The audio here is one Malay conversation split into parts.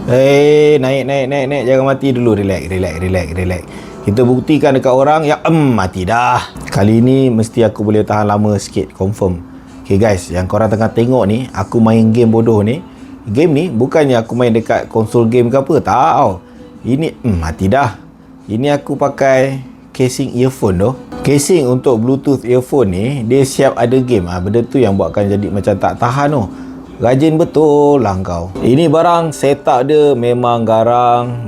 Naik. Jangan mati dulu. Relax. Kita buktikan dekat orang yang mati dah. Kali ni mesti aku boleh tahan lama sikit, confirm. Okay guys, yang korang tengah tengok ni, aku main game bodoh ni. Game ni bukannya aku main dekat konsol game ke apa, tak. Ini mati dah. Ini aku pakai casing earphone tu. Casing untuk Bluetooth earphone ni, dia siap ada game. Benda tu yang buatkan jadi macam tak tahan tu. Rajin betul lah kau. Ini barang setup dia memang garang.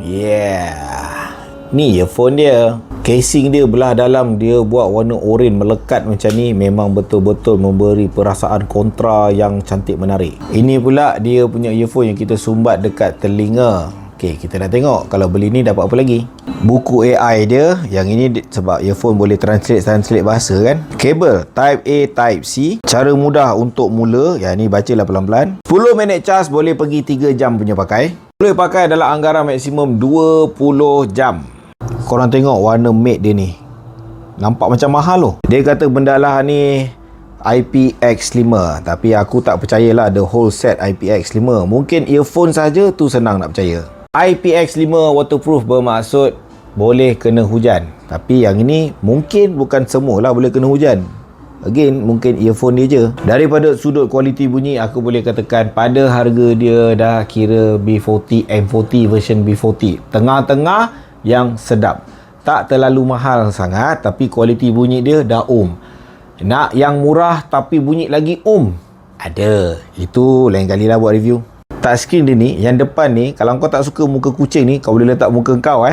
Ni earphone dia. Casing dia belah dalam, dia buat warna oranye melekat macam ni. Memang betul-betul memberi perasaan kontra yang cantik menarik. Ini pula dia punya earphone yang kita sumbat dekat telinga. Okay, kita nak tengok kalau beli ni dapat apa lagi. Buku AI dia. Yang ini sebab earphone boleh translate bahasa kan. Kabel Type A Type C. Cara mudah untuk mula. Yang ni bacalah pelan-pelan. 10 minit charge boleh pergi 3 jam punya pakai. Boleh pakai dalam anggaran maksimum 20 jam. Korang tengok warna matte dia ni. Nampak macam mahal loh. Dia kata benda lah ni IPX5. Tapi aku tak percayalah the whole set IPX5. Mungkin earphone saja tu senang nak percaya. IPX5 waterproof bermaksud boleh kena hujan. Tapi yang ini mungkin bukan semualah boleh kena hujan. Again, mungkin earphone dia je. Daripada sudut kualiti bunyi, aku boleh katakan pada harga dia dah kira B40, M40 version B40. Tengah-tengah yang sedap. Tak terlalu mahal sangat, tapi kualiti bunyi dia dah Nak yang murah tapi bunyi lagi ada. Itu lain kali lah buat review. Touchscreen dia ni, yang depan ni, kalau kau tak suka muka kucing ni, kau boleh letak muka kau